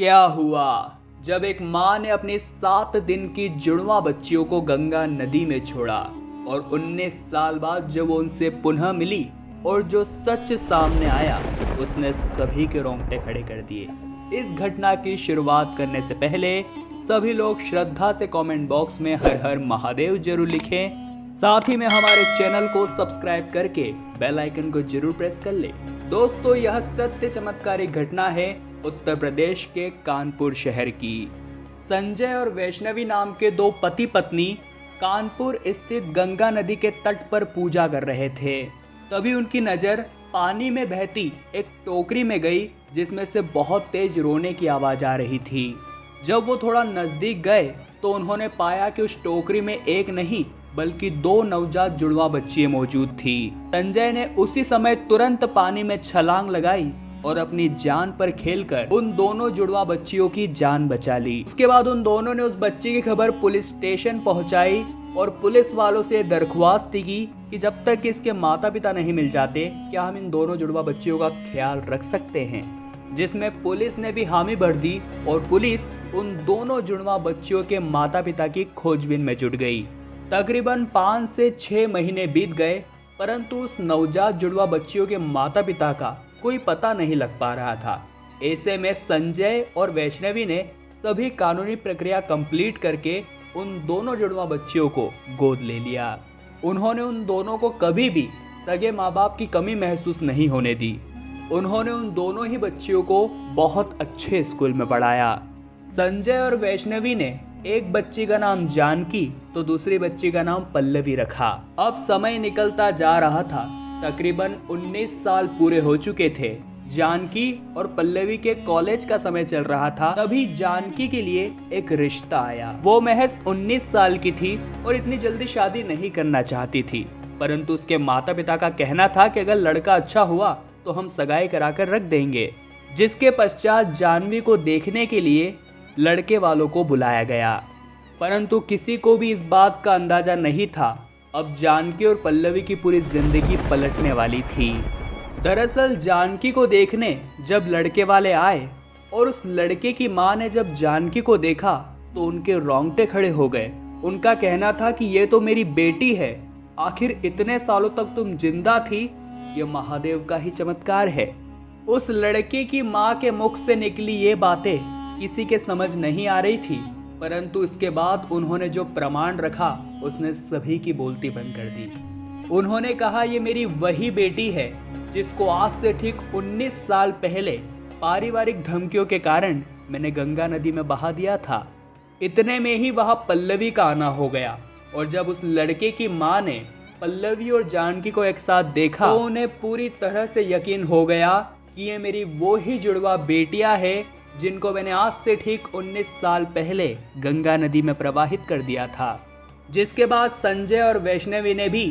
क्या हुआ जब एक माँ ने अपनी 7 दिन की जुड़वा बच्चियों को गंगा नदी में छोड़ा और 19 साल बाद जब वो उनसे पुनः मिली और जो सच सामने आया उसने सभी के रोंगटे खड़े कर दिए। इस घटना की शुरुआत करने से पहले सभी लोग श्रद्धा से कमेंट बॉक्स में हर हर महादेव जरूर लिखें। साथ ही में हमारे चैनल को सब्सक्राइब करके बेल आइकन को जरूर प्रेस कर ले। दोस्तों, यह सत्य चमत्कारिक घटना है उत्तर प्रदेश के कानपुर शहर की। संजय और वैष्णवी नाम के दो पति पत्नी कानपुर स्थित गंगा नदी के तट पर पूजा कर रहे थे। तभी उनकी नज़र पानी में बहती एक टोकरी में गई जिसमें से बहुत तेज रोने की आवाज़ आ रही थी। जब वो थोड़ा नज़दीक गए तो उन्होंने पाया कि उस टोकरी में एक नहीं बल्कि 2 नवजात जुड़वा बच्चियां मौजूद थी। संजय ने उसी समय तुरंत पानी में छलांग लगाई और अपनी जान पर खेलकर उन दोनों जुड़वा बच्चियों की जान बचा ली। उसके बाद उन दोनों ने उस बच्ची की खबर पुलिस स्टेशन पहुंचाई और पुलिस वालों से दरख्वास्त की कि जब तक इसके माता पिता नहीं मिल जाते क्या हम इन दोनों जुड़वा बच्चियों का ख्याल रख सकते हैं, जिसमें पुलिस ने भी हामी भर दी और पुलिस उन दोनों जुड़वा बच्चियों के माता पिता की खोजबीन में जुट गई। तकरीबन 5 से 6 महीने बीत गए परंतु उस नवजात जुड़वा बच्चियों के माता पिता का कोई पता नहीं लग पा रहा था। ऐसे में संजय और वैष्णवी ने सभी कानूनी प्रक्रिया कंप्लीट करके उन दोनों जुड़वा बच्चियों को गोद ले लिया। उन्होंने उन दोनों को कभी भी सगे माँ बाप की कमी महसूस नहीं होने दी। उन्होंने उन दोनों ही बच्चियों को बहुत अच्छे स्कूल में पढ़ाया। संजय और वैष्णवी ने एक बच्ची का नाम जानकी तो दूसरी बच्ची का नाम पल्लवी रखा। अब समय निकलता जा रहा था। तकरीबन 19 साल पूरे हो चुके थे। जानकी और पल्लवी के कॉलेज का समय चल रहा था। तभी जानकी के लिए एक रिश्ता आया। वो महज 19 साल की थी और इतनी जल्दी शादी नहीं करना चाहती थी, परंतु उसके माता पिता का कहना था कि अगर लड़का अच्छा हुआ तो हम सगाई कराकर रख देंगे। जिसके पश्चात जानवी को देखने के लिए लड़के वालों को बुलाया गया, परंतु किसी को भी इस बात का अंदाजा नहीं था अब जानकी और पल्लवी की पूरी जिंदगी पलटने वाली थी। दरअसल जानकी को देखने जब लड़के वाले आए और उस लड़के की मां ने जब जानकी को देखा तो उनके रोंगटे खड़े हो गए। उनका कहना था कि ये तो मेरी बेटी है, आखिर इतने सालों तक तुम जिंदा थी, ये महादेव का ही चमत्कार है। उस लड़के की मां के मुख से निकली ये बातें किसी के समझ नहीं आ रही थी, परंतु इसके बाद उन्होंने जो प्रमाण रखा उसने सभी की बोलती बंद कर दी। उन्होंने कहा ये मेरी वही बेटी है जिसको आज से ठीक 19 साल पहले पारिवारिक धमकियों के कारण मैंने गंगा नदी में बहा दिया था। इतने में ही वहां पल्लवी का आना हो गया और जब उस लड़के की मां ने पल्लवी और जानकी को एक साथ देखा तो उन्हें पूरी तरह से यकीन हो गया कि ये मेरी वो ही जुड़वा बेटियां हैं जिनको मैंने आज से ठीक 19 साल पहले गंगा नदी में प्रवाहित कर दिया था। जिसके बाद संजय और वैष्णवी ने भी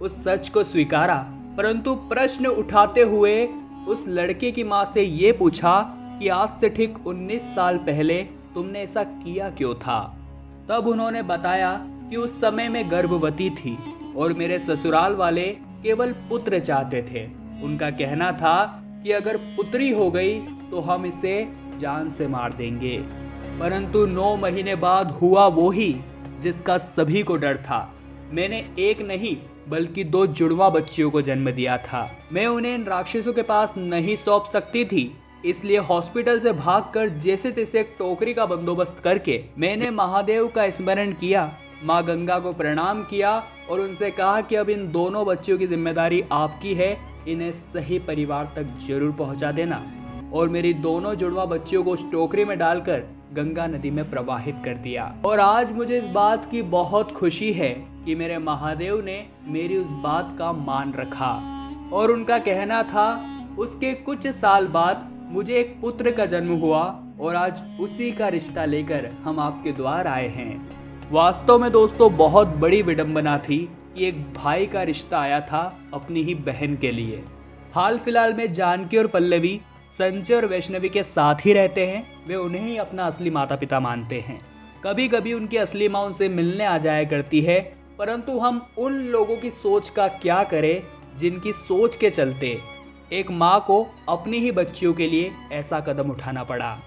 उस सच को स्वीकारा, परंतु प्रश्न उठाते हुए उस लड़के की मां से ये पूछा कि आज से ठीक 19 साल पहले तुमने ऐसा किया क्यों था। तब उन्होंने बताया कि उस समय मैं गर्भवती थी और मेरे ससुराल वाले केवल पुत्र चाहते थे। उनका कहना था कि अगर पुत्री हो गई तो हम इसे जान से मार देंगे, परंतु 9 महीने बाद हुआ वो ही जिसका सभी को डर था। मैंने एक नहीं बल्कि 2 जुड़वा बच्चियों को जन्म दिया था। मैं उन्हें इन राक्षसों के पास नहीं सौंप सकती थी, इसलिए हॉस्पिटल से भागकर जैसे तैसे एक टोकरी का बंदोबस्त करके मैंने महादेव का स्मरण किया, माँ गंगा को प्रणाम किया और उनसे कहा कि अब इन दोनों बच्चियों की जिम्मेदारी आपकी है, इन्हें सही परिवार तक जरूर पहुंचा देना। और मेरी दोनों जुड़वा बच्चियों को उस टोकरी में डालकर गंगा नदी में प्रवाहित कर दिया। और आज मुझे इस बात की बहुत खुशी है कि मेरे महादेव ने मेरी उस बात का मान रखा। और उनका कहना था उसके कुछ साल बाद मुझे एक पुत्र का जन्म हुआ और आज उसी का रिश्ता लेकर हम आपके द्वार आए हैं। वास्तव में दोस्तों बहुत बड़ी विडंबना थी कि एक भाई का रिश्ता आया था अपनी ही बहन के लिए। हाल फिलहाल में जानकी और पल्लवी संजय और वैष्णवी के साथ ही रहते हैं। वे उन्हें ही अपना असली माता पिता मानते हैं। कभी कभी उनकी असली माँ उनसे मिलने आ जाया करती है, परंतु हम उन लोगों की सोच का क्या करें जिनकी सोच के चलते एक माँ को अपनी ही बच्चियों के लिए ऐसा कदम उठाना पड़ा।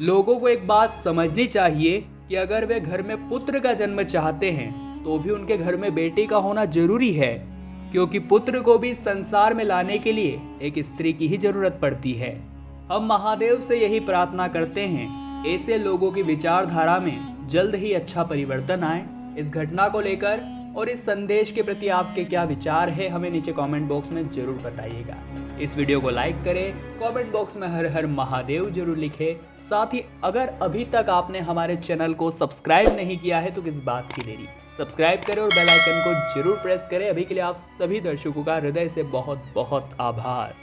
लोगों को एक बात समझनी चाहिए कि अगर वे घर में पुत्र का जन्म चाहते हैं तो भी उनके घर में बेटी का होना जरूरी है, क्योंकि पुत्र को भी संसार में लाने के लिए एक स्त्री की ही जरूरत पड़ती है। हम महादेव से यही प्रार्थना करते हैं, ऐसे लोगों की विचारधारा में जल्द ही अच्छा परिवर्तन आए। इस घटना को लेकर और इस संदेश के प्रति आपके क्या विचार है, हमें नीचे कमेंट बॉक्स में जरूर बताइएगा। इस वीडियो को लाइक करें, कमेंट बॉक्स में हर हर महादेव जरूर लिखें। साथ ही अगर अभी तक आपने हमारे चैनल को सब्सक्राइब नहीं किया है तो किस बात की देरी, सब्सक्राइब करें और बेल आइकन को जरूर प्रेस करें। अभी के लिए आप सभी दर्शकों का हृदय से बहुत बहुत आभार।